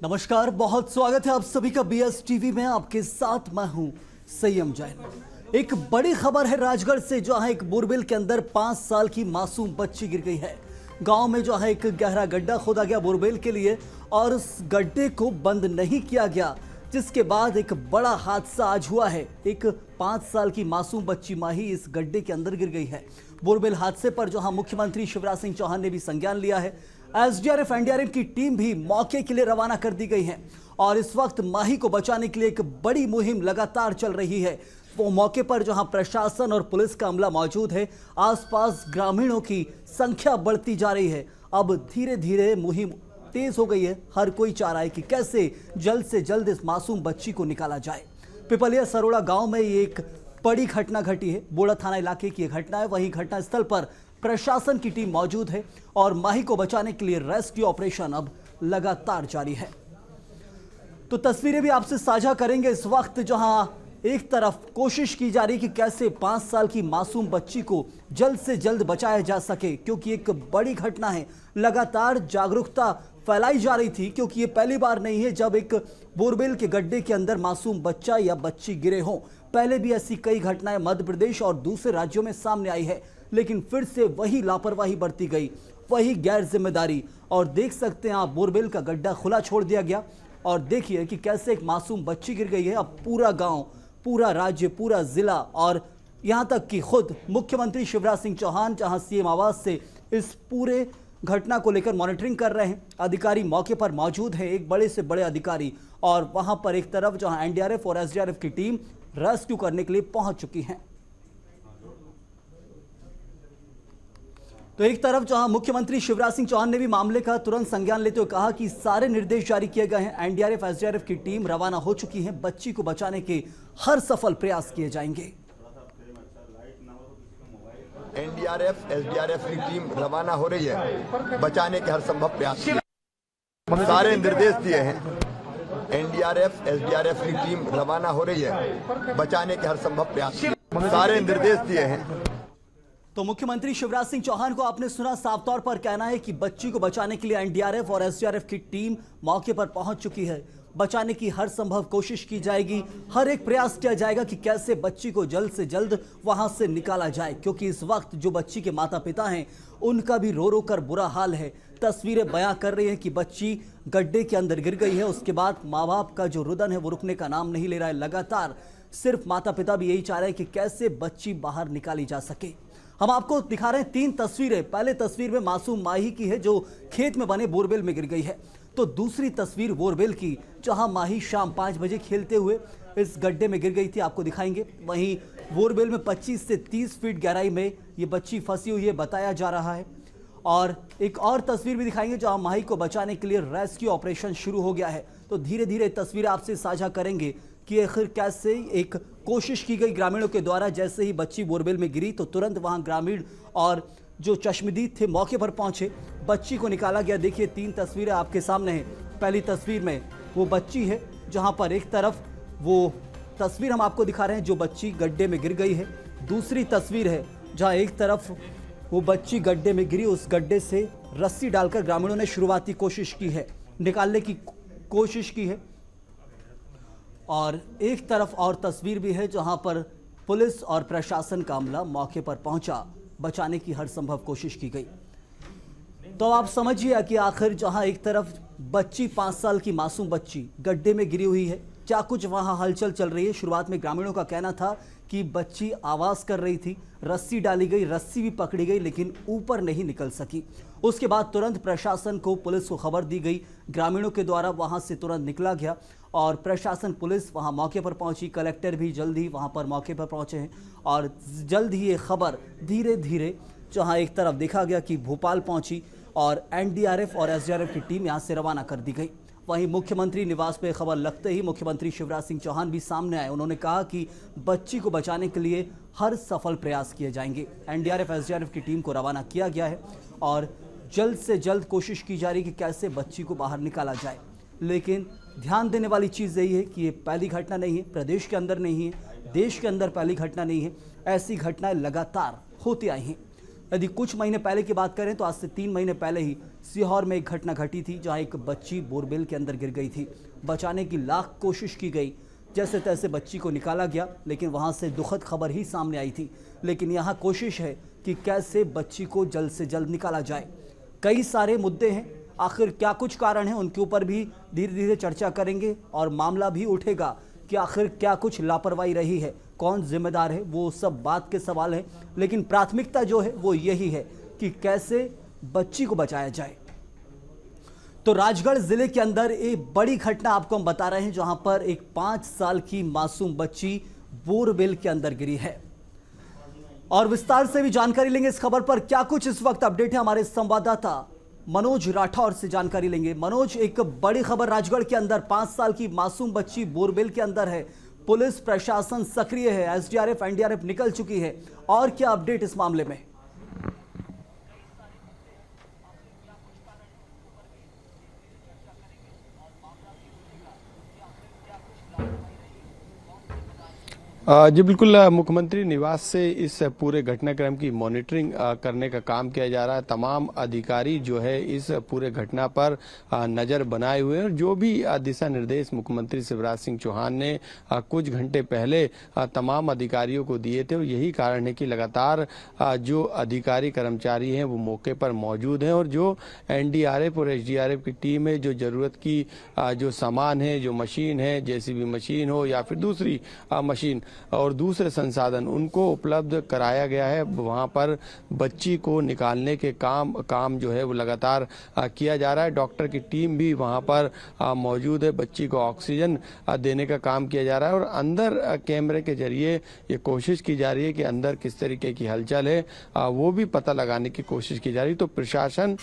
नमस्कार, बहुत स्वागत है आप सभी का बीएस टीवी में। आपके साथ मैं हूं संयम जैन। एक बड़ी खबर है राजगढ़ से, जहां एक बोरवेल के अंदर 5 साल की मासूम बच्ची गिर गई है। गांव में जो है एक गहरा गड्ढा खोदा गया बोरवेल के लिए और उस गड्ढे को बंद नहीं किया गया, जिसके बाद एक बड़ा हादसा आज हुआ है। एक 5 साल की मासूम बच्ची माही इस गड्ढे के अंदर गिर गई है। बोरवेल हादसे पर जहां मुख्यमंत्री शिवराज सिंह चौहान ने भी संज्ञान लिया है, एसडीआरएफ एनडीआरएफ की टीम भी मौके के लिए रवाना कर दी गई है और इस वक्त माही को बचाने के लिए एक बड़ी मुहिम लगातार चल रही है। वो मौके पर जहां प्रशासन और पुलिस का अमला मौजूद है, आसपास ग्रामीणों की संख्या बढ़ती जा रही है। अब धीरे धीरे मुहिम तेज हो गई है। हर कोई चाह रहा है कि कैसे जल्द से जल्द इस मासूम बच्ची को निकाला जाए। पिपलिया सरोड़ा गांव में ये एक बड़ी घटना घटी है। बोड़ा थाना इलाके की घटना है। वहीं घटनास्थल पर प्रशासन की टीम मौजूद है और माही को बचाने के लिए रेस्क्यू ऑपरेशन अब लगातार जारी है। तो तस्वीरें भी आपसे साझा करेंगे इस वक्त, जहां एक तरफ कोशिश की जा रही है कि कैसे 5 साल की मासूम बच्ची को जल्द से जल्द बचाया जा सके, क्योंकि एक बड़ी घटना है। लगातार जागरूकता फैलाई जा रही थी, क्योंकि ये पहली बार नहीं है जब एक बोरवेल के गड्ढे के अंदर मासूम बच्चा या बच्ची गिरे हों। पहले भी ऐसी कई घटनाएं मध्य प्रदेश और दूसरे राज्यों में सामने आई है, लेकिन फिर से वही लापरवाही बरती गई, वही गैर जिम्मेदारी। और देख सकते हैं आप, बोरवेल का गड्ढा खुला छोड़ दिया गया और देखिए कि कैसे एक मासूम बच्ची गिर गई है। अब पूरा गांव, पूरा राज्य, पूरा जिला और यहां तक कि खुद मुख्यमंत्री शिवराज सिंह चौहान जहां सीएम आवास से इस पूरे घटना को लेकर मॉनिटरिंग कर रहे हैं। अधिकारी मौके पर मौजूद हैं, एक बड़े से बड़े अधिकारी, और वहां पर एक तरफ जहां एनडीआरएफ और एसडीआरएफ की टीम रेस्क्यू करने के लिए पहुंच चुकी है। तो एक तरफ जहां मुख्यमंत्री शिवराज सिंह चौहान ने भी मामले का तुरंत संज्ञान लेते हुए कहा कि सारे निर्देश जारी किए गए हैं। एनडीआरएफ एसडीआरएफ की टीम रवाना हो चुकी है। बच्ची को बचाने के हर सफल प्रयास किए जाएंगे। एनडीआरएफ एसडीआरएफ की टीम रवाना हो रही है, बचाने के हर संभव प्रयास सारे निर्देश दिए हैं। एनडीआरएफ एसडीआरएफ की टीम रवाना हो रही है, बचाने के हर संभव प्रयास सारे निर्देश दिए हैं। तो मुख्यमंत्री शिवराज सिंह चौहान को आपने सुना, साफ तौर पर कहना है कि बच्ची को बचाने के लिए एनडीआरएफ और एसडीआरएफ की टीम मौके पर पहुंच चुकी है। बचाने की हर संभव कोशिश की जाएगी, हर एक प्रयास किया जाएगा कि कैसे बच्ची को जल्द से जल्द वहां से निकाला जाए, क्योंकि इस वक्त जो बच्ची के माता पिता हैं उनका भी रो रो कर बुरा हाल है। तस्वीरें बयां कर रही हैं कि बच्ची गड्ढे के अंदर गिर गई है, उसके बाद माँ बाप का जो रुदन है वो रुकने का नाम नहीं ले रहा है। लगातार सिर्फ माता पिता भी यही चाह रहे हैं कि कैसे बच्ची बाहर निकाली जा सके। हम आपको दिखा रहे हैं 3 तस्वीरें। पहले तस्वीर में मासूम माही की है जो खेत में बने बोरवेल में गिर गई है, तो दूसरी तस्वीर बोरवेल की जहां माही शाम 5 बजे खेलते हुए इस गड्ढे में गिर गई थी, आपको दिखाएंगे। वहीं बोरवेल में 25 से 30 फीट गहराई में ये बच्ची फंसी हुई है, बताया जा रहा है। और एक और तस्वीर भी दिखाएंगे जहां माही को बचाने के लिए रेस्क्यू ऑपरेशन शुरू हो गया है। तो धीरे धीरे तस्वीरें आपसे साझा करेंगे कि आखिर कैसे एक कोशिश की गई ग्रामीणों के द्वारा। जैसे ही बच्ची बोरवेल में गिरी तो तुरंत वहां ग्रामीण और जो चश्मदीद थे मौके पर पहुंचे, बच्ची को निकाला गया। देखिए 3 तस्वीरें आपके सामने हैं। पहली तस्वीर में वो बच्ची है जहां पर एक तरफ वो तस्वीर हम आपको दिखा रहे हैं जो बच्ची गड्ढे में गिर गई है। दूसरी तस्वीर है जहां एक तरफ वो बच्ची गड्ढे में गिरी, उस गड्ढे से रस्सी डालकर ग्रामीणों ने शुरुआती कोशिश की है, निकालने की कोशिश की है। और एक तरफ और तस्वीर भी है जहां पर पुलिस और प्रशासन का अमला मौके पर पहुंचा, बचाने की हर संभव कोशिश की गई। तो आप समझिए कि आखिर जहां एक तरफ बच्ची 5 साल की मासूम बच्ची गड्ढे में गिरी हुई है, क्या कुछ वहां हलचल चल रही है। शुरुआत में ग्रामीणों का कहना था कि बच्ची आवाज कर रही थी, रस्सी डाली गई, रस्सी भी पकड़ी गई, लेकिन ऊपर नहीं निकल सकी। उसके बाद तुरंत प्रशासन को, पुलिस को खबर दी गई, ग्रामीणों के द्वारा वहां से तुरंत निकला गया और प्रशासन, पुलिस वहां मौके पर पहुंची। कलेक्टर भी जल्द ही वहां पर मौके पर पहुंचे हैं और जल्द ही ये खबर धीरे धीरे जहां एक तरफ देखा गया कि भोपाल पहुंची और एनडीआरएफ और एसडीआरएफ की टीम यहां से रवाना कर दी गई। वहीं मुख्यमंत्री निवास पे खबर लगते ही मुख्यमंत्री शिवराज सिंह चौहान भी सामने आए। उन्होंने कहा कि बच्ची को बचाने के लिए हर सफल प्रयास किए जाएंगे। एनडीआरएफ एसडीआरएफ की टीम को रवाना किया गया है और जल्द से जल्द कोशिश की जा रही है कि कैसे बच्ची को बाहर निकाला जाए। लेकिन ध्यान देने वाली चीज़ यही है कि ये पहली घटना नहीं है, प्रदेश के अंदर नहीं है, देश के अंदर पहली घटना नहीं है। ऐसी घटनाएं लगातार होती आई हैं। यदि कुछ महीने पहले की बात करें तो आज से 3 महीने पहले ही सीहोर में एक घटना घटी थी जहां एक बच्ची बोरवेल के अंदर गिर गई थी। बचाने की लाख कोशिश की गई, जैसे तैसे बच्ची को निकाला गया, लेकिन वहां से दुखद खबर ही सामने आई थी। लेकिन यहाँ कोशिश है कि कैसे बच्ची को जल्द से जल्द निकाला जाए। कई सारे मुद्दे हैं, आखिर क्या कुछ कारण है उनके ऊपर भी धीरे धीरे चर्चा करेंगे और मामला भी उठेगा कि आखिर क्या कुछ लापरवाही रही है, कौन जिम्मेदार है, वो सब बात के सवाल है। लेकिन प्राथमिकता जो है वो यही है कि कैसे बच्ची को बचाया जाए। तो राजगढ़ जिले के अंदर एक बड़ी घटना आपको हम बता रहे हैं, जहां पर एक 5 साल की मासूम बच्ची बोरवेल के अंदर गिरी है और विस्तार से भी जानकारी लेंगे इस खबर पर। क्या कुछ इस वक्त अपडेट है, हमारे संवाददाता मनोज राठौर से जानकारी लेंगे। मनोज, एक बड़ी खबर राजगढ़ के अंदर, 5 साल की मासूम बच्ची बोरवेल के अंदर है। पुलिस प्रशासन सक्रिय है, एसडीआरएफ एनडीआरएफ निकल चुकी है, और क्या अपडेट इस मामले में? जी बिल्कुल, मुख्यमंत्री निवास से इस पूरे घटनाक्रम की मॉनिटरिंग करने का काम किया जा रहा है। तमाम अधिकारी जो है इस पूरे घटना पर नजर बनाए हुए हैं और जो भी दिशा निर्देश मुख्यमंत्री शिवराज सिंह चौहान ने कुछ घंटे पहले तमाम अधिकारियों को दिए थे, और यही कारण है कि लगातार जो अधिकारी कर्मचारी हैं वो मौके पर मौजूद हैं और जो एनडीआरएफ और एसडीआरएफ की टीम है, जो जरूरत की जो सामान है, जो मशीन है, जेसीबी मशीन हो या फिर दूसरी मशीन और दूसरे संसाधन, उनको उपलब्ध कराया गया है। वहां पर बच्ची को निकालने के काम जो है वो लगातार किया जा रहा है। डॉक्टर की टीम भी वहां पर मौजूद है। बच्ची को ऑक्सीजन देने का काम किया जा रहा है और अंदर कैमरे के जरिए ये कोशिश की जा रही है कि अंदर किस तरीके की हलचल है वो भी पता लगाने की कोशिश की जा रही है। तो प्रशासन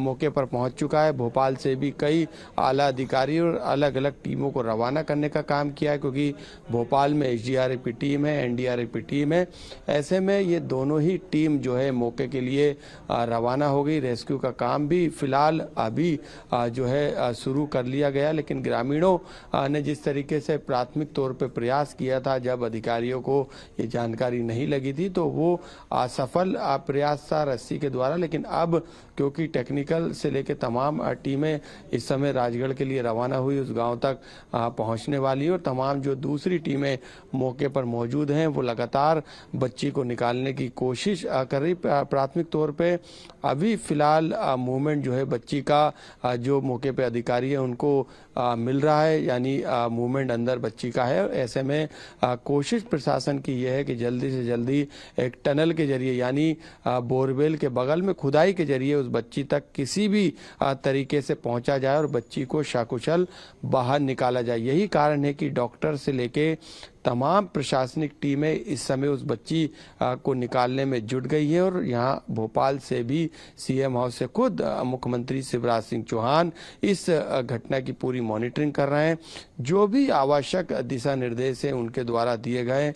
मौके पर पहुंच चुका है। भोपाल से भी कई आला अधिकारी और अलग अलग टीमों को रवाना करने का काम किया है, क्योंकि भोपाल में एसडीआरएफ की टीम है, एनडीआरएफ की टीम है। ऐसे में ये दोनों ही टीम जो है मौके के लिए रवाना हो गई। रेस्क्यू का काम भी फिलहाल अभी जो है शुरू कर लिया गया, लेकिन ग्रामीणों ने जिस तरीके से प्राथमिक तौर पे प्रयास किया था, जब अधिकारियों को ये जानकारी नहीं लगी थी, तो वो असफल प्रयास था रस्सी के द्वारा। लेकिन अब क्योंकि टेक्निकल से लेकर तमाम टीमें इस समय राजगढ़ के लिए रवाना हुई, उस गांव तक पहुंचने वाली है और तमाम जो दूसरी टीमें मौके पर मौजूद हैं वो लगातार बच्ची को निकालने की कोशिश कर रही। प्राथमिक तौर पे अभी फिलहाल मूवमेंट जो है बच्ची का जो मौके पे अधिकारी है उनको मिल रहा है, यानी मूवमेंट अंदर बच्ची का है। ऐसे में कोशिश प्रशासन की यह है कि जल्दी से जल्दी एक टनल के जरिए, यानी बोरवेल के बगल में खुदाई के जरिए उस बच्ची तक किसी भी तरीके से पहुंचा जाए और बच्ची को सकुशल बाहर निकाला जाए। यही कारण है कि डॉक्टर से लेके तमाम प्रशासनिक टीमें इस समय उस बच्ची को निकालने में जुट गई है और यहाँ भोपाल से भी सीएम हाउस से खुद मुख्यमंत्री शिवराज सिंह चौहान इस घटना की पूरी मॉनिटरिंग कर रहे हैं। जो भी आवश्यक दिशा निर्देश हैं उनके द्वारा दिए गए।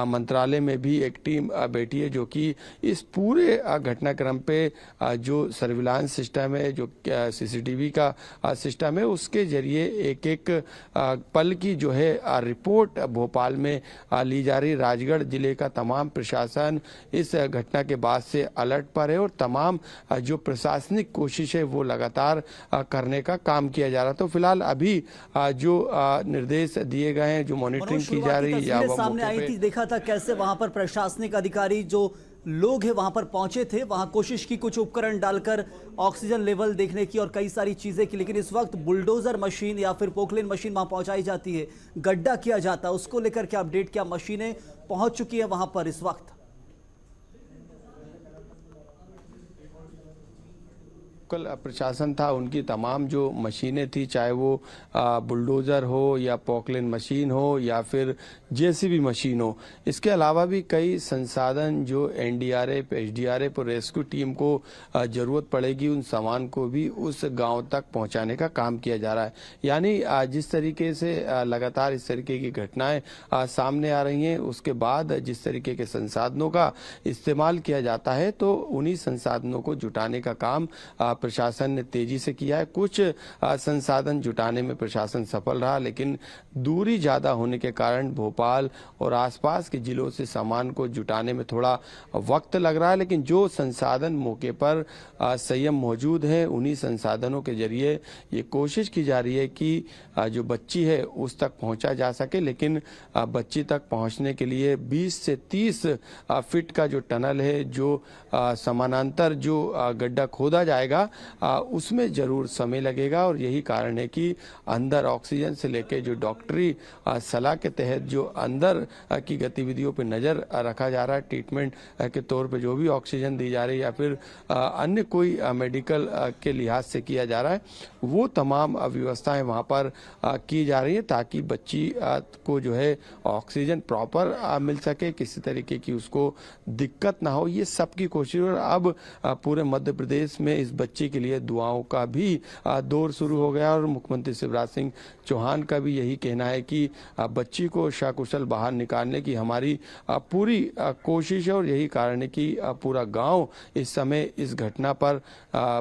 मंत्रालय में भी एक टीम बैठी है जो कि इस पूरे घटनाक्रम पे जो सर्विलांस सिस्टम है, जो सीसीटीवी का सिस्टम है, उसके जरिए एक एक पल की जो है रिपोर्ट भोपाल में ली जा रही। राजगढ़ जिले का तमाम प्रशासन इस घटना के बाद से अलर्ट पर है और तमाम जो प्रशासनिक कोशिश है वो लगातार करने का काम किया जा रहा। तो फिलहाल अभी जो निर्देश दिए गए हैं, जो मॉनिटरिंग की जा रही है, सामने आई थी, देखा था कैसे वहां पर प्रशासनिक अधिकारी जो लोग हैं वहां पर पहुंचे थे, वहां कोशिश की कुछ उपकरण डालकर ऑक्सीजन लेवल देखने की और कई सारी चीजें की, लेकिन इस वक्त बुलडोजर मशीन या फिर पोकलेन मशीन वहां पहुंचाई जाती है, गड्ढा किया जाता है, उसको लेकर क्या अपडेट, क्या मशीनें पहुंच चुकी है वहां पर इस वक्त? प्रशासन था, उनकी तमाम जो मशीनें थी, चाहे वो बुलडोज़र हो या पॉकलेन मशीन हो या फिर जेसीबी मशीन हो, इसके अलावा भी कई संसाधन जो एनडीआरएफ, एसडीआरएफ और रेस्क्यू टीम को ज़रूरत पड़ेगी, उन सामान को भी उस गांव तक पहुंचाने का काम किया जा रहा है। यानी जिस तरीके से लगातार इस तरीके की घटनाएं सामने आ रही हैं, उसके बाद जिस तरीके के संसाधनों का इस्तेमाल किया जाता है, तो उन्हीं संसाधनों को जुटाने का काम प्रशासन ने तेजी से किया है। कुछ संसाधन जुटाने में प्रशासन सफल रहा, लेकिन दूरी ज्यादा होने के कारण भोपाल और आसपास के जिलों से सामान को जुटाने में थोड़ा वक्त लग रहा है। लेकिन जो संसाधन मौके पर संयम मौजूद है, उन्हीं संसाधनों के जरिए ये कोशिश की जा रही है कि जो बच्ची है उस तक पहुंचा जा सके। लेकिन बच्ची तक पहुंचने के लिए 20 से 30 फीट का जो टनल है, जो समानांतर जो गड्ढा खोदा जाएगा, उसमें जरूर समय लगेगा। और यही कारण है कि अंदर ऑक्सीजन से लेकर जो डॉक्टरी सलाह के तहत जो अंदर की गतिविधियों पर नजर रखा जा रहा है, ट्रीटमेंट के तौर पे जो भी ऑक्सीजन दी जा रही है या फिर अन्य कोई मेडिकल के लिहाज से किया जा रहा है, वो तमाम व्यवस्थाएं वहां पर की जा रही है ताकि बच्ची को जो है ऑक्सीजन प्रॉपर मिल सके, किसी तरीके की उसको दिक्कत ना हो। ये सबकी कोशिश। और अब पूरे मध्य प्रदेश में इस बच्ची के लिए दुआओं का भी दौर शुरू हो गया। और मुख्यमंत्री शिवराज सिंह चौहान का भी यही कहना है कि बच्ची को सकुशल बाहर निकालने की हमारी पूरी कोशिश है। और यही कारण है कि पूरा गांव इस समय इस घटना पर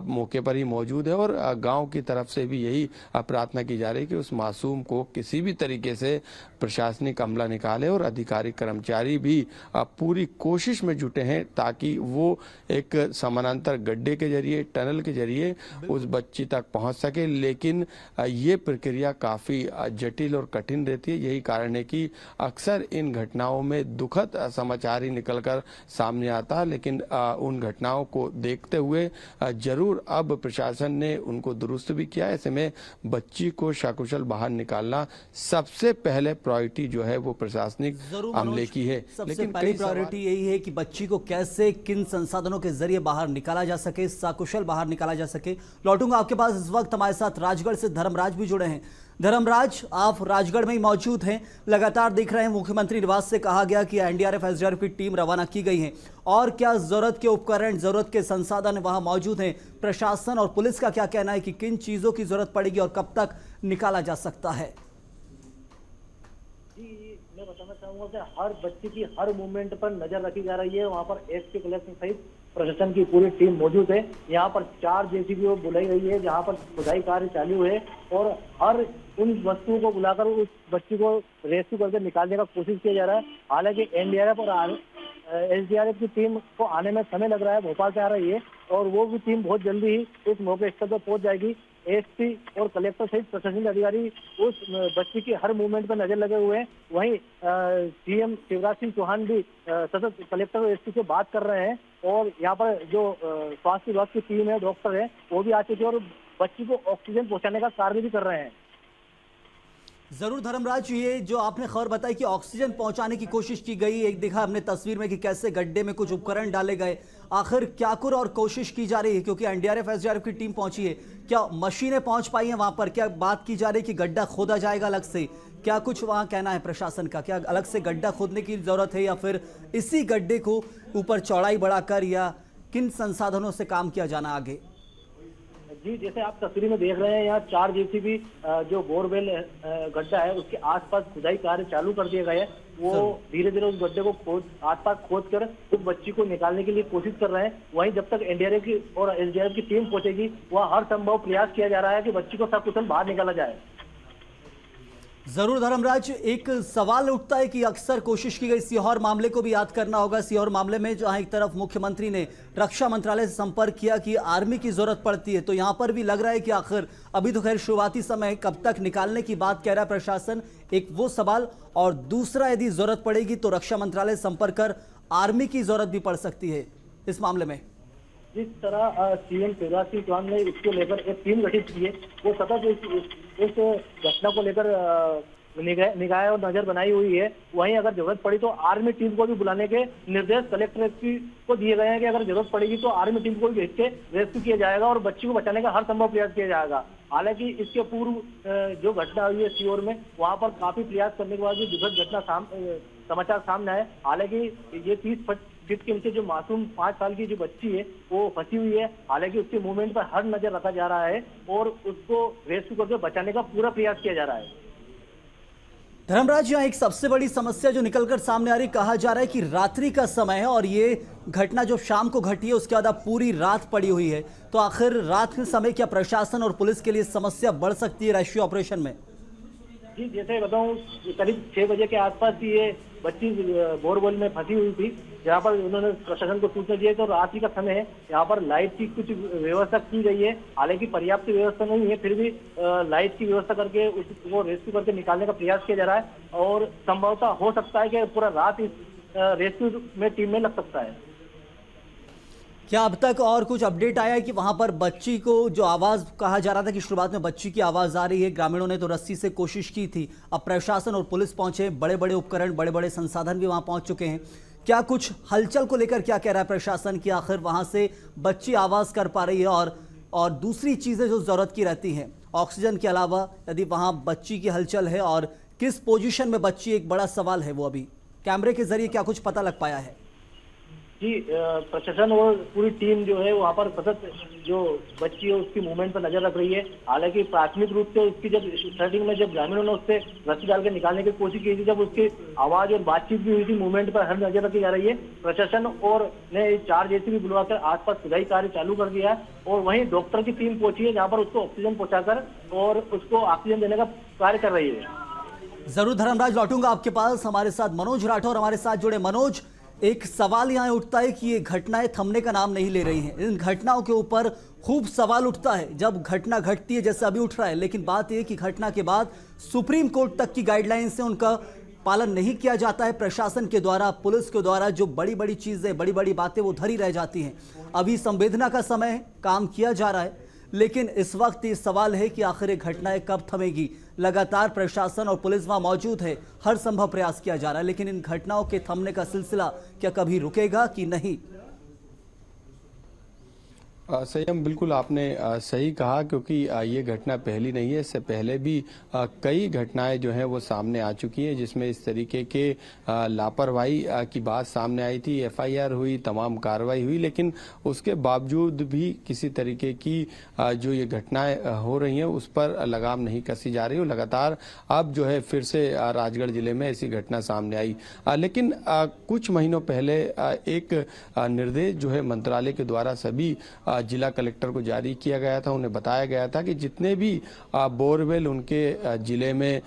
मौके पर ही मौजूद है। और गांव की तरफ से भी यही प्रार्थना की जा रही है कि उस मासूम को किसी भी तरीके से प्रशासनिक अमला निकाले। और अधिकारी कर्मचारी भी पूरी कोशिश में जुटे हैं ताकि वो एक समानांतर गड्ढे के जरिए, टनल के जरिए उस बच्ची तक पहुंच सके। लेकिन ये प्रक्रिया काफी जटिल और कठिन रहती है। यही कारण है कि अक्सर इन घटनाओं में दुखद समाचार ही निकलकर सामने आता है। लेकिन उन घटनाओं को देखते हुए जरूर अब प्रशासन ने उनको दुरुस्त भी किया। ऐसे में बच्ची को सकुशल बाहर निकालना सबसे पहले प्रायोरिटी जो है वो प्रशासनिक अमले की है। लेकिन पहली प्रायोरिटी यही है कि बच्ची को कैसे, किन संसाधनों के जरिए बाहर निकाला जा सके, सकुशल बाहर निकाला जा सके। लौटूंगा आपके पास। इस वक्त हमारे साथ राजगढ़ से धर्मराज भी जुड़े हैं। धर्मराज, आप राजगढ़ में ही मौजूद हैं, लगातार देख रहे हैं मुख्यमंत्री निवास से कहा गया कि एनडीआरएफ एसडीआरएफ की टीम रवाना की गई है। और क्या जरूरत के उपकरण, जरूरत के संसाधन वहां मौजूद हैं? प्रशासन और पुलिस का क्या कहना है कि किन चीजों की जरूरत पड़ेगी और कब तक निकाला जा सकता है? जी, मैं बताना चाहूंगा कि हर बच्चे की हर मूवमेंट पर नजर रखी जा रही है। वहां पर एसपी कलेक्टर सहित प्रशासन की पूरी टीम मौजूद है। यहाँ पर 4 जेसीबी बुलाई गई है जहाँ पर खुदाई कार्य चालू है। और हर उन वस्तुओं को बुलाकर उस बच्ची को रेस्क्यू करके निकालने का कोशिश किया जा रहा है। हालांकि एनडीआरएफ और एसडीआरएफ की टीम को आने में समय लग रहा है, भोपाल से आ रही है। और वो भी टीम बहुत जल्दी ही इस मौके स्थल पर पहुंच जाएगी। एसपी और कलेक्टर सहित प्रशासनिक अधिकारी उस बच्ची की हर मूवमेंट पर नजर लगे हुए हैं। वहीं सीएम शिवराज सिंह चौहान भी सतत कलेक्टर और एसपी से बात कर रहे हैं। और यहाँ पर जो स्वास्थ्य विभाग की टीम है, डॉक्टर है, वो भी आ चुके हैं और बच्ची को ऑक्सीजन पहुंचाने का कार्य भी कर रहे हैं। जरूर धर्मराज, ये जो आपने खबर बताई कि ऑक्सीजन पहुंचाने की कोशिश की गई, एक देखा हमने तस्वीर में कि कैसे गड्ढे में कुछ उपकरण डाले गए, आखिर क्या कुछ और कोशिश की जा रही है? क्योंकि एनडीआरएफ एसडीआरएफ की टीम पहुंची है, क्या मशीनें पहुंच पाई हैं वहां पर? क्या बात की जा रही है कि गड्ढा खोदा जाएगा अलग से? क्या कुछ वहां कहना है प्रशासन का? क्या अलग से गड्ढा खोदने की जरूरत है या फिर इसी गड्ढे को ऊपर चौड़ाई बढ़ाकर, या किन संसाधनों से काम किया जाना आगे? जी, जैसे आप तस्वीर में देख रहे हैं, यहाँ 4 जेसीबी जो बोरवेल गड्ढा है उसके आसपास खुदाई कार्य चालू कर दिए गए हैं। वो धीरे धीरे उस गड्ढे को आसपास खोद कर उस बच्ची को निकालने के लिए कोशिश कर रहे हैं। वहीं जब तक एनडीआरएफ की और एसडीआरएफ की टीम पहुंचेगी, वह हर संभव प्रयास किया जा रहा है कि बच्ची को सकुशल बाहर निकाला जाए। जरूर धर्मराज, एक सवाल उठता है कि अक्सर कोशिश की गई, सीहोर मामले को भी याद करना होगा। सीहोर मामले में जहां एक तरफ मुख्यमंत्री ने रक्षा मंत्रालय से संपर्क किया कि आर्मी की जरूरत पड़ती है, तो यहां पर भी लग रहा है कि आखिर अभी तो खैर शुरुआती समय, कब तक निकालने की बात कह रहा है प्रशासन, एक वो सवाल। और दूसरा, यदि जरूरत पड़ेगी तो रक्षा मंत्रालय से संपर्क कर आर्मी की जरूरत भी पड़ सकती है इस मामले में। जिस तरह सीएम शिवराज सिंह चौहान ने इसको लेकर एक टीम गठित की है, वो सतत इस घटना को लेकर निगाह और नजर बनाई हुई है। वहीं अगर जरूरत पड़ी तो आर्मी टीम को भी बुलाने के निर्देश कलेक्टर को दिए गए हैं कि अगर जरूरत पड़ेगी तो आर्मी टीम को भी भेज के रेस्क्यू किया जाएगा और बच्ची को बचाने का हर संभव प्रयास किया जाएगा। हालांकि इसके पूर्व जो घटना हुई है सीहोर में, वहां पर काफी प्रयास करने के बाद भी दुखद घटना समाचार सामने आए। हालांकि ये 30 फीट के नीचे जो मासूम 5 साल की जो बच्ची है वो फंसी हुई है। हालांकि उसके मूवमेंट पर हर नजर रखा जा रहा है और उसको रेस्क्यू करके बचाने का पूरा प्रयास किया जा रहा है। धर्मराज, यहाँ एक सबसे बड़ी समस्या जो निकलकर सामने आ रही, कहा जा रहा है कि रात्रि का समय है और ये घटना जो शाम को घटी है उसके बाद अब पूरी रात पड़ी हुई है, तो आखिर रात के समय क्या प्रशासन और पुलिस के लिए समस्या बढ़ सकती है राष्ट्रीय ऑपरेशन में? जी, जैसे बताऊं, करीब 6 बजे के आसपास ये बच्ची बोरवेल में फंसी हुई थी, जहाँ पर उन्होंने प्रशासन को सूचना दी है। तो रात्रि का समय है, यहाँ पर लाइट की कुछ व्यवस्था की गई है, हालांकि पर्याप्त व्यवस्था नहीं है, फिर भी लाइट की व्यवस्था करके उसको रेस्क्यू करके निकालने का प्रयास किया जा रहा है और संभवतः हो सकता है कि पूरा रात इस रेस्क्यू में टीम में लग सकता है। क्या अब तक और कुछ अपडेट आया है कि वहां पर बच्ची को जो आवाज कहा जा रहा था कि शुरुआत में बच्ची की आवाज आ रही है, ग्रामीणों ने तो रस्सी से कोशिश की थी, अब प्रशासन और पुलिस पहुंचे, बड़े बड़े उपकरण, बड़े बड़े संसाधन भी वहां पहुंच चुके हैं, क्या कुछ हलचल को लेकर क्या कह रहा है प्रशासन कि आखिर वहां से बच्ची आवाज कर पा रही है? और दूसरी चीजें जो जरूरत की रहती हैं ऑक्सीजन के अलावा, यदि वहां बच्ची की हलचल है और किस पोजीशन में बच्ची, एक बड़ा सवाल है वो। अभी कैमरे के जरिए क्या कुछ पता लग पाया है? जी, प्रशासन और पूरी टीम जो है वहाँ पर सतत जो बच्ची है उसकी मूवमेंट पर नजर रख रही है। हालांकि प्राथमिक रूप से उसकी जब स्टार्टिंग में जब ग्रामीणों ने उससे रस्सी डाल के निकालने की कोशिश की थी, जब उसकी आवाज और बातचीत भी हुई थी, मूवमेंट पर हर नजर रखी जा रही है। प्रशासन और ने 4 जेसीबी बुलवाकर आसपास खुदाई कार्य चालू कर दिया है और वहीं डॉक्टर की टीम पहुंची है, जहाँ पर उसको ऑक्सीजन पहुंचाकर और उसको ऑक्सीजन देने का कार्य कर रही है। जरूर धर्मराज, लौटूंगा आपके पास। हमारे साथ मनोज राठौर हमारे साथ जुड़े। मनोज, एक सवाल यहाँ उठता है कि ये घटनाएं थमने का नाम नहीं ले रही हैं। इन घटनाओं के ऊपर खूब सवाल उठता है जब घटना घटती है, जैसे अभी उठ रहा है, लेकिन बात यह कि घटना के बाद सुप्रीम कोर्ट तक की गाइडलाइन से उनका पालन नहीं किया जाता है प्रशासन के द्वारा, पुलिस के द्वारा। जो बड़ी बड़ी चीजें, बड़ी बड़ी बातें वो धरी रह जाती हैं। अभी संवेदना का समय है, काम किया जा रहा है, लेकिन इस वक्त ये सवाल है कि आखिर ये घटनाएं कब थमेगी। लगातार प्रशासन और पुलिस वहां मौजूद है, हर संभव प्रयास किया जा रहा है, लेकिन इन घटनाओं के थमने का सिलसिला क्या कभी रुकेगा कि नहीं? संयम, बिल्कुल आपने सही कहा, क्योंकि ये घटना पहली नहीं है। इससे पहले भी कई घटनाएं जो हैं वो सामने आ चुकी हैं, जिसमें इस तरीके के लापरवाही की बात सामने आई थी। एफआईआर हुई, तमाम कार्रवाई हुई, लेकिन उसके बावजूद भी किसी तरीके की जो ये घटनाएं हो रही हैं उस पर लगाम नहीं कसी जा रही। लगातार अब जो है फिर से राजगढ़ जिले में ऐसी घटना सामने आई। लेकिन कुछ महीनों पहले एक निर्देश जो है मंत्रालय के द्वारा सभी जिला कलेक्टर को जारी किया गया था। उन्हें बताया गया था कि जितने भी बोरवेल उनके जिले में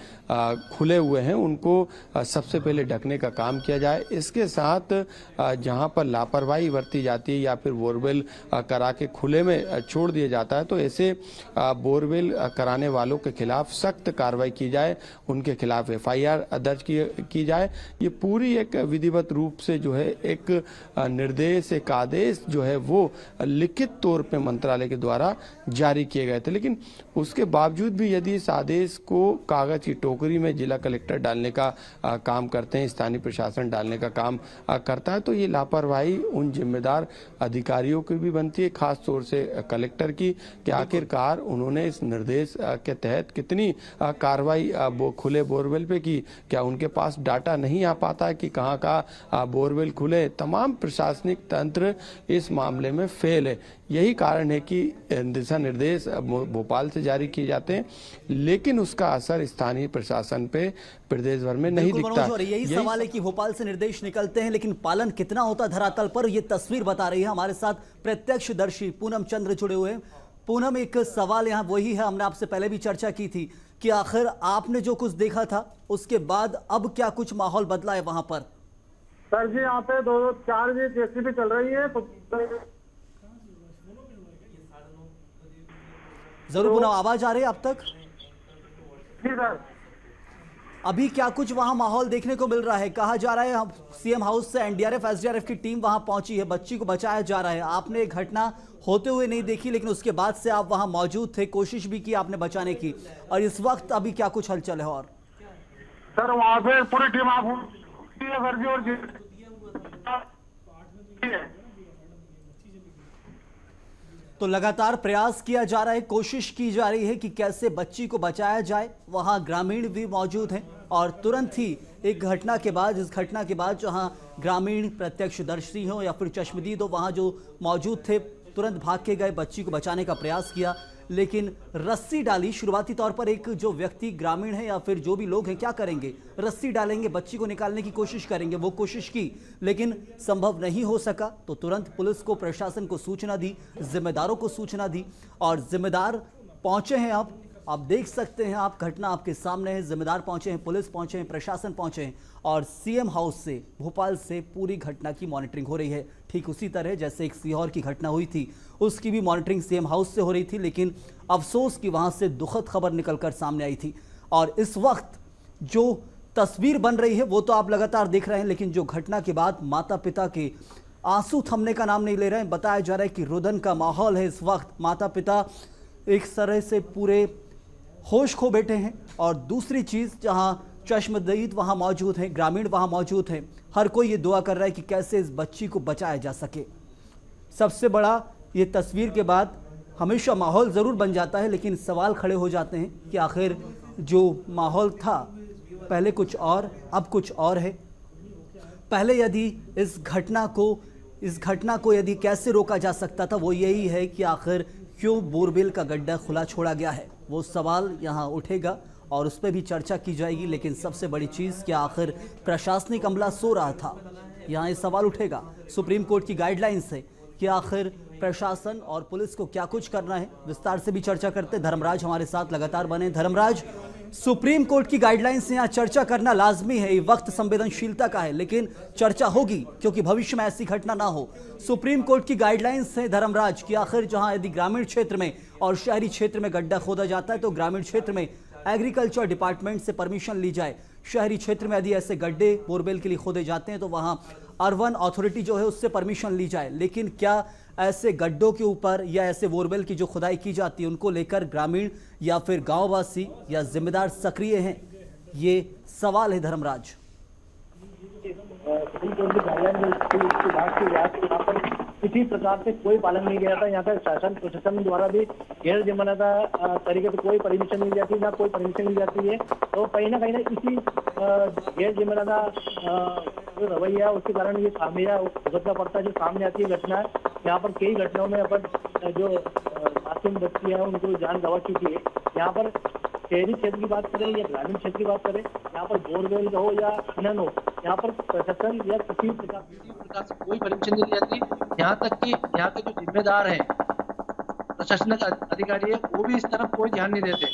खुले हुए हैं उनको सबसे पहले ढकने का काम किया जाए। इसके साथ जहां पर लापरवाही बरती जाती है या फिर बोरवेल करा के खुले में छोड़ दिया जाता है, तो ऐसे बोरवेल कराने वालों के खिलाफ सख्त कार्रवाई की जाए, उनके खिलाफ एफआईआर दर्ज की जाए। ये पूरी एक विधिवत रूप से जो है एक निर्देश, एक आदेश जो है वो लिखित तौर पे मंत्रालय के द्वारा जारी किए गए थे। लेकिन उसके बावजूद भी यदि इस आदेश को कागज की टोकरी में जिला कलेक्टर डालने का काम करते हैं, स्थानीय प्रशासन डालने का काम करता है, तो ये लापरवाही उन जिम्मेदार अधिकारियों की भी बनती है, खास तौर से कलेक्टर की, कि आखिरकार उन्होंने इस निर्देश के तहत कितनी कार्रवाई खुले बोरवेल पे की। क्या उनके पास डाटा नहीं आ पाता है कि कहाँ का बोरवेल खुले? तमाम प्रशासनिक तंत्र इस मामले में फेल है। यही कारण है कि दिशा निर्देश भोपाल से जारी किए जाते हैं, लेकिन उसका असर स्थानीय प्रशासन पे प्रदेश भर में नहीं दिखता। यही सवाल है कि भोपाल से निर्देश निकलते हैं, लेकिन पालन कितना होता धरातल पर, ये तस्वीर बता रही है। हमारे साथ प्रत्यक्षदर्शी पूनम चंद्र जुड़े हुए हैं। पूनम, एक सवाल यहाँ वही है, हमने आपसे पहले भी चर्चा की थी कि आखिर आपने जो कुछ देखा था उसके बाद अब क्या कुछ माहौल बदला है वहां पर? सर जी, यहाँ पे 2-4 जेसीबी चल रही है। जरूर पुनः आवाज आ रही है अब तक? जी सर। अभी क्या कुछ वहां माहौल देखने को मिल रहा है? कहा जा रहा है सीएम हाउस से एनडीआरएफ, एसडीआरएफ की टीम वहां पहुंची है, बच्ची को बचाया जा रहा है। आपने घटना होते हुए नहीं देखी, लेकिन उसके बाद से आप वहां मौजूद थे, कोशिश भी की आपने बचाने की, और इस वक्त अभी क्या कुछ हलचल है? और सर वहाँ पे पूरी टीम आप तो लगातार प्रयास किया जा रहा है, कोशिश की जा रही है कि कैसे बच्ची को बचाया जाए। वहां ग्रामीण भी मौजूद हैं और तुरंत ही एक घटना के बाद, इस घटना के बाद जहां ग्रामीण प्रत्यक्षदर्शी हो या फिर चश्मदीद हो, वहां जो मौजूद थे तुरंत भाग के गए, बच्ची को बचाने का प्रयास किया। लेकिन रस्सी डाली। शुरुआती तौर पर एक जो व्यक्ति ग्रामीण है या फिर जो भी लोग हैं क्या करेंगे, रस्सी डालेंगे, बच्ची को निकालने की कोशिश करेंगे। वो कोशिश की लेकिन संभव नहीं हो सका, तो तुरंत पुलिस को, प्रशासन को सूचना दी, जिम्मेदारों को सूचना दी और जिम्मेदार पहुंचे हैं। आप देख सकते हैं, आप घटना आपके सामने है। जिम्मेदार पहुंचे हैं, पुलिस पहुंचे हैं, प्रशासन पहुंचे हैं और सीएम हाउस से, भोपाल से पूरी घटना की मॉनिटरिंग हो रही है। ठीक उसी तरह जैसे एक सीहोर की घटना हुई थी, उसकी भी मॉनिटरिंग सीएम हाउस से हो रही थी, लेकिन अफसोस कि वहां से दुखद खबर निकलकर सामने आई थी। और इस वक्त जो तस्वीर बन रही है वो तो आप लगातार देख रहे हैं, लेकिन जो घटना के बाद माता पिता के आंसू थमने का नाम नहीं ले रहे हैं। बताया जा रहा है कि रुदन का माहौल है इस वक्त। माता पिता एक तरह से पूरे होश खो बैठे हैं। और दूसरी चीज़, जहां चश्मदीद वहां मौजूद हैं, ग्रामीण वहां मौजूद हैं, हर कोई ये दुआ कर रहा है कि कैसे इस बच्ची को बचाया जा सके। सबसे बड़ा ये तस्वीर के बाद हमेशा माहौल ज़रूर बन जाता है, लेकिन सवाल खड़े हो जाते हैं कि आखिर जो माहौल था पहले कुछ और, अब कुछ और है। पहले यदि इस घटना को यदि कैसे रोका जा सकता था, वो यही है कि आखिर क्यों बोरवेल का गड्ढा खुला छोड़ा गया है। वो सवाल यहाँ उठेगा और उस पर भी चर्चा की जाएगी। लेकिन सबसे बड़ी चीज़ कि आखिर प्रशासनिक अमला सो रहा था, यहाँ ये सवाल उठेगा। सुप्रीम कोर्ट की गाइडलाइंस है कि आखिर प्रशासन और पुलिस को क्या कुछ करना है। विस्तार से भी चर्चा करते। धर्मराज हमारे साथ लगातार बने। धर्मराज, सुप्रीम कोर्ट की गाइडलाइंस से यहाँ चर्चा करना लाजमी है, ये वक्त संवेदनशीलता का है, लेकिन चर्चा होगी क्योंकि भविष्य में ऐसी घटना ना हो। सुप्रीम कोर्ट की गाइडलाइंस है धर्मराज कि आखिर जहां यदि ग्रामीण क्षेत्र में और शहरी क्षेत्र में गड्ढा खोदा जाता है तो ग्रामीण क्षेत्र में एग्रीकल्चर डिपार्टमेंट से परमिशन ली जाए। शहरी क्षेत्र में यदि ऐसे गड्ढे बोरवेल के लिए खोदे जाते हैं तो वहां अर्बन अथॉरिटी जो है उससे परमिशन ली जाए। लेकिन क्या ऐसे गड्ढों के ऊपर या ऐसे बोरवेल की जो खुदाई की जाती है उनको लेकर ग्रामीण या फिर गांववासी या जिम्मेदार सक्रिय हैं, ये सवाल है धर्मराज। सुप्रीम कोर्ट की गाइडलाइन उसकी बात की जाए तो यहाँ पर किसी प्रकार से कोई पालन नहीं किया था। यहाँ पर शासन प्रशासन द्वारा भी गैर जिम्मेदार तरीके से कोई परमिशन नहीं जाती, ना कोई परमिशन मिल जाती है। तो कहीं ना इसी गैर जिम्मेदार जो रवैया उसके कारण ये खामियां भुगतना पड़ता है जो सामने आती है घटना। यहाँ पर कई घटनाओं में अपन जो मासूम बच्ची है उनको जान गंवा चुकी है। यहाँ पर शहरी क्षेत्र की बात करें या ग्रामीण क्षेत्र की बात करें, यहाँ पर बोरवेल हो या खनन हो, यहाँ पर प्रशासन या किसी प्रकार से कोई परमिशन नहीं दी जाती। यहाँ तक कि यहाँ के जो जिम्मेदार हैं, प्रशासनिक अधिकारी है, वो भी इस तरफ कोई ध्यान नहीं देते।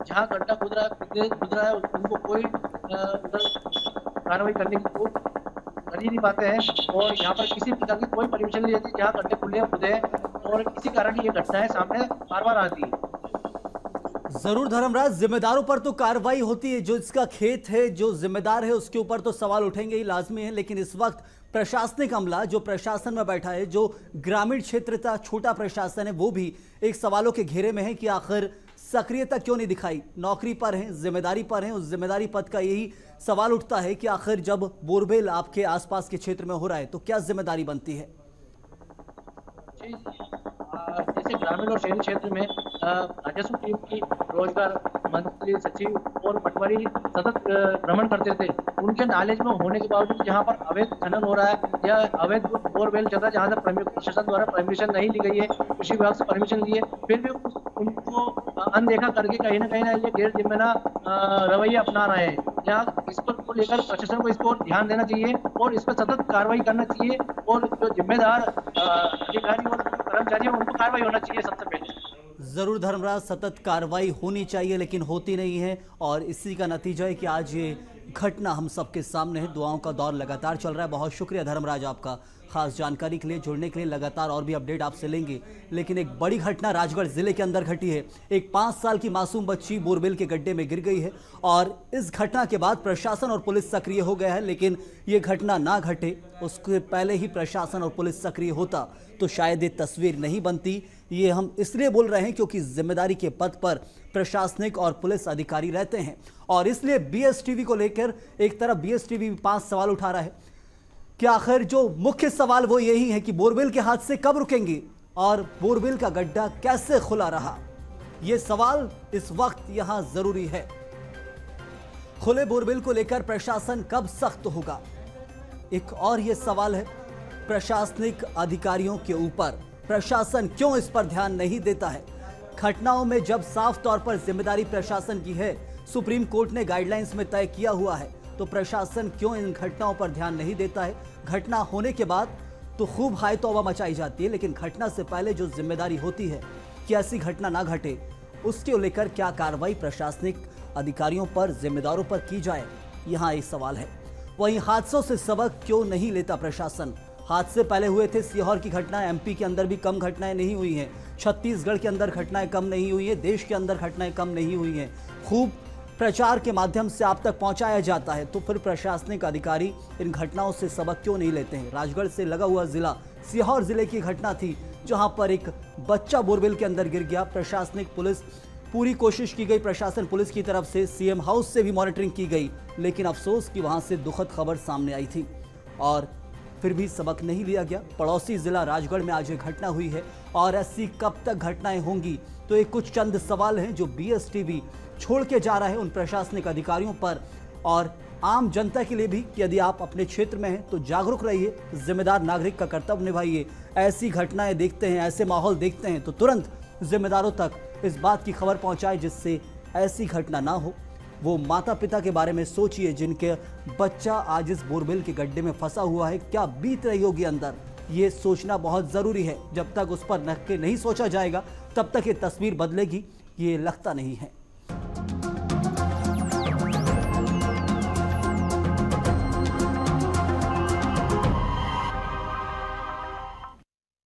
जहाँ गड्ढा खुद रहा है उनको कोई कार्रवाई करने की कर ही नहीं पाते हैं। और यहाँ पर किसी प्रकार की कोई परमिशन नहीं देती। जहाँ गड्ढे खुदे हैं और इसी कारण ये घटनाएं सामने बार बार आती है। जरूर धर्मराज, जिम्मेदारों पर तो कार्रवाई होती है। जो इसका खेत है, जो जिम्मेदार है, उसके ऊपर तो सवाल उठेंगे ही, लाजमी है। लेकिन इस वक्त प्रशासनिक अमला जो प्रशासन में बैठा है, जो ग्रामीण क्षेत्र का छोटा प्रशासन है, वो भी एक सवालों के घेरे में है कि आखिर सक्रियता क्यों नहीं दिखाई। नौकरी पर हैं, जिम्मेदारी पर हैं, उस जिम्मेदारी पद का यही सवाल उठता है कि आखिर जब बोरवेल आपके आसपास के क्षेत्र में हो रहा है तो क्या जिम्मेदारी बनती है। जैसे ग्रामीण और शहरी क्षेत्र में राजस्व टीम की रोजगार मंत्री, सचिव और पटवारी सतत भ्रमण करते थे। उनके नॉलेज में होने के बावजूद जहाँ पर अवैध खनन हो रहा है या अवैध बोरवेल चल रहा है, जहाँ से प्रशासन द्वारा परमिशन नहीं ली गई है, कृषि विभाग से परमिशन ली है, फिर भी उनको अनदेखा करके कहीं ना ये गैर जिम्मेदार रवैया अपना रहे हैं। यहाँ इस पर को लेकर प्रशासन को इसको ध्यान देना चाहिए और इस पर सतत कार्रवाई करना चाहिए और जो जिम्मेदार अधिकारी और कर्मचारी है उनको कार्रवाई होना चाहिए सबसे पहले। जरूर धर्मराज, सतत कार्रवाई होनी चाहिए लेकिन होती नहीं है और इसी का नतीजा है कि आज ये घटना हम सबके सामने है। दुआओं का दौर लगातार चल रहा है। बहुत शुक्रिया धर्मराज आपका खास जानकारी के लिए, जुड़ने के लिए। लगातार और भी अपडेट आपसे लेंगे। लेकिन एक बड़ी घटना राजगढ़ जिले के अंदर घटी है। एक 5 साल की मासूम बच्ची बोरवेल के गड्ढे में गिर गई है और इस घटना के बाद प्रशासन और पुलिस सक्रिय हो गया है। लेकिन ये घटना ना घटे उसके पहले ही प्रशासन और पुलिस सक्रिय होता तो शायद ये तस्वीर नहीं बनती। ये हम इसलिए बोल रहे हैं क्योंकि जिम्मेदारी के पद पर प्रशासनिक और पुलिस अधिकारी रहते हैं और इसलिए बीएसटीवी को लेकर एक तरफ बीएसटीवी 5 सवाल उठा रहा है कि आखिर जो मुख्य सवाल वो यही है कि बोरवेल के हादसे कब रुकेंगे और बोरवेल का गड्ढा कैसे खुला रहा। ये सवाल इस वक्त यहां जरूरी है। खुले बोरवेल को लेकर प्रशासन कब सख्त होगा। एक और ये सवाल है प्रशासनिक अधिकारियों के ऊपर, प्रशासन क्यों इस पर ध्यान नहीं देता है। घटनाओं में जब साफ तौर पर जिम्मेदारी प्रशासन की है, सुप्रीम कोर्ट ने गाइडलाइंस में तय किया हुआ है, तो प्रशासन क्यों इन घटनाओं पर ध्यान नहीं देता है? घटना होने के बाद तो खूब हाय तौबा मचाई जाती है, लेकिन घटना से पहले जो जिम्मेदारी होती है कि ऐसी घटना ना घटे, उसको लेकर क्या कार्रवाई प्रशासनिक अधिकारियों पर, जिम्मेदारों पर की जाए, यहाँ एक सवाल है। वहीं हादसों से सबक क्यों नहीं लेता प्रशासन? हादसे पहले हुए थे, सीहोर की घटना, एमपी के अंदर भी कम घटनाएं नहीं हुई हैं, छत्तीसगढ़ के अंदर घटनाएं कम नहीं हुई हैं, देश के अंदर घटनाएं कम नहीं हुई हैं। खूब प्रचार के माध्यम से आप तक पहुंचाया जाता है, तो फिर प्रशासनिक अधिकारी इन घटनाओं से सबक क्यों नहीं लेते हैं? राजगढ़ से लगा हुआ जिला सीहोर जिले की घटना थी, जहां पर एक बच्चा बोरवेल के अंदर गिर गया। प्रशासनिक पुलिस पूरी कोशिश की गई, प्रशासन पुलिस की तरफ से सीएम हाउस से भी मॉनिटरिंग की गई, लेकिन अफसोस कि वहां से दुखद खबर सामने आई थी और फिर भी सबक नहीं लिया गया। पड़ोसी जिला राजगढ़ में आज ये घटना हुई है और ऐसी कब तक घटनाएं होंगी? तो ये कुछ चंद सवाल हैं जो बीएसटीवी छोड़ के जा रहा है उन प्रशासनिक अधिकारियों पर और आम जनता के लिए भी कि यदि आप अपने क्षेत्र में हैं तो जागरूक रहिए, जिम्मेदार नागरिक का कर्तव्य निभाइए। ऐसी घटनाएं देखते हैं, ऐसे माहौल देखते हैं तो तुरंत जिम्मेदारों तक इस बात की खबर पहुंचाए जिससे ऐसी घटना ना हो। वो माता पिता के बारे में सोचिए जिनके बच्चा आज इस बोरवेल के गड्ढे में फंसा हुआ है, क्या बीत रही होगी अंदर, ये सोचना बहुत ज़रूरी है। जब तक उस पर नक्के नहीं सोचा जाएगा तब तक ये तस्वीर बदलेगी, ये लगता नहीं है।